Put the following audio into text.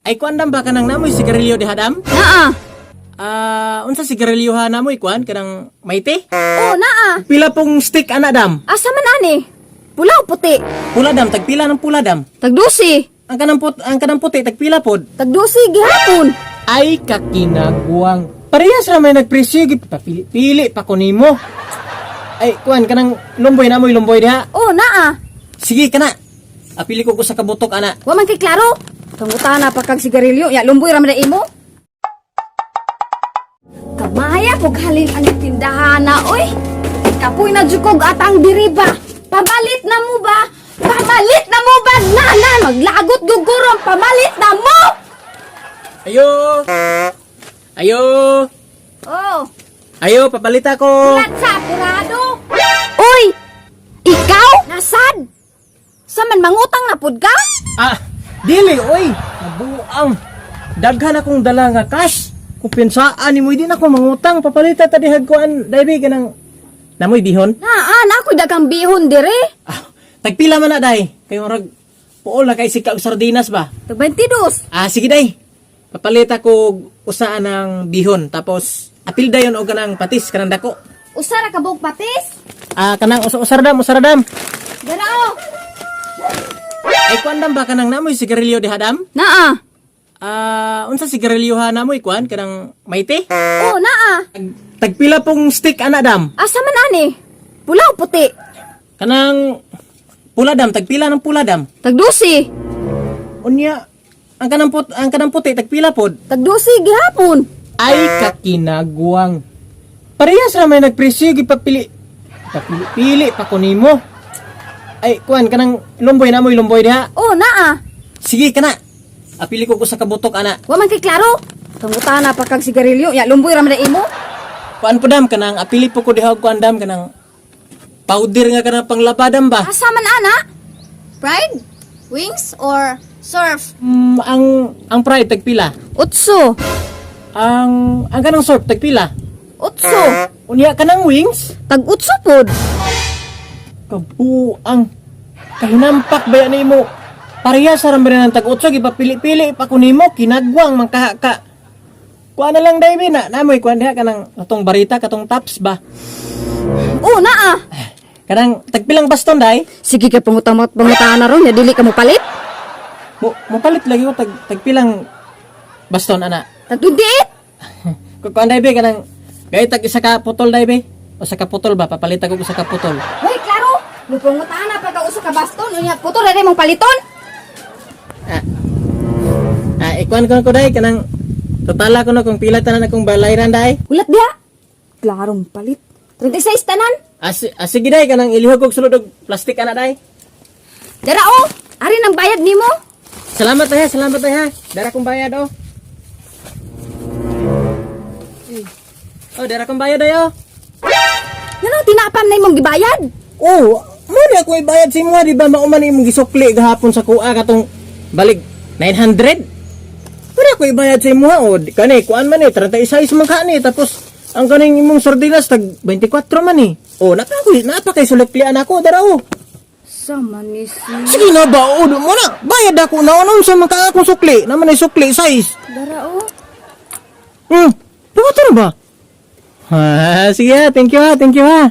Ay kuan dam ba kanang namoy sigarilyo di hadam? Naa. Unsa sigarilyo ha namoy kuan kanang maite? Oh, naa. Pila pong stick ana dam? Asa man ani? Pula o puti? Pula dam, tagpila ng pula dam. Tagdusi. Ang kanang puti tagpila pod. Tagdusi gihapon. Ay kakinagwang. Parehas ra may nagpresyo pili pa ko nimo. Ay kuan kanang lumboy diha. Oh, naa. Sige kana. Apili ko sa kabutok ana. Wa man kay klaro. Tangutana pa kag sigarilyo. Ya lumboy ra man imo. Kamaya kog halin ang tindahan na oy. Kapoy na jukog atang diriba. Pamalit na mo ba? Pamalit na mo ba? Nanan, maglagot gugurong. Pamalit na mo! Ayo. Ayo. Oh, Ayo papalita ko. ulat sa apurado. Uy! Ikaw? Nasad? Saman mangutang na pud ka? Dili oy. Nabuang. Daghan akong dala nga cash. Kung pinsaan nimo di na ako mangutang papalita ta dihag kuan daybi kanang namoy bihon. Naan, ako dagang bihon dire. Tagpila man na day. Kayo rag puol na kay sika og sardinas ba? Tag 22. Sige day. Papalita ko usaan ng bihon tapos apil dayon og kanang patis kanang dako. Usara ka bug patis? Kanang usaradam. Darao. Ay kuan dam ba kanang namoy sigarilyo di hadam? Naa. Unsa sigarilyo ha namoy kuan kanang maite? Oh, naa. Tagpila pong stick ana dam. Asa man ani? Pula o puti? Kanang pula dam, tagpila ng pula dam. Tagdusi. Unya, ang kanang puti tagpila pod. Tagdusi gihapon. Ay kakinagwang. Parehas ra may nagpresyo gipapili pa ko nimo. Ay kuan kanang lumboy diha. Oh, naa. Sige kana. Apili ko sa kabutok ana. Wa man kay klaro. Tangutana pa kag sigarilyo. Ya lumboy ra man imo. Kuan po dam kanang apili po ko diha og kuan dam kanang powder nga kanang panglabadam ba. Asa man ana? Pride? Wings or surf? Ang pride tagpila. Utso. Ang kanang surf tagpila. Utso. Unya kanang wings. Tag-utso pod. Kabuang. Kahinampak ba yan mo? Parehas sa rambanan ng tag-utso, ipapili-pili pa ko nimo, kinagwang, mangkahaka. Kuha na lang dahil na, namoy, kuha diha kanang atong barita, katong tops ba? Oh, naa. Kanang tagpilang baston dahil, Sige ka pangutamot na ron, ya dili ka mo palit. mupalit lagi ko, tagpilang baston, ana. Tagdudiit. Kuha dahil kanang, gaya tag isa ka putol dahil o sa kaputol ba, papalita ko sa kaputol. Hoy, klaro. Lupangutana pa ka uso ka baston, unya putol rin mong paliton. Ikuan ko dahil, kanang, totala ko na kung pila tanan akong balayran dahil. Ulat dia. Klarong palit. 36 tanan. Sige dahil, kanang ilihog kong sulod og plastik ana dahil. Dara oh, ari nang bayad nimo. Salamat ha. Dara kong bayad oh. Dara kong bayad ayo. Ngano tinapam na imong gibayad? Oh, mo na ako ibayad sa imo, di ba mauman imong gisukli gahapon sa kuha katong balig 900. Pwede ako ibayad sa imo o kani kuan man 36 man kani tapos ang kaning imong sardinas tag 24 man ni. Napa kay suluklian ako dara oh. Sama ni si. Sige na ba o mo na bayad ako na unon sa mga akong sukli naman ay sukli size. Dara oh. Buka na ba? Sige ha, thank you ha.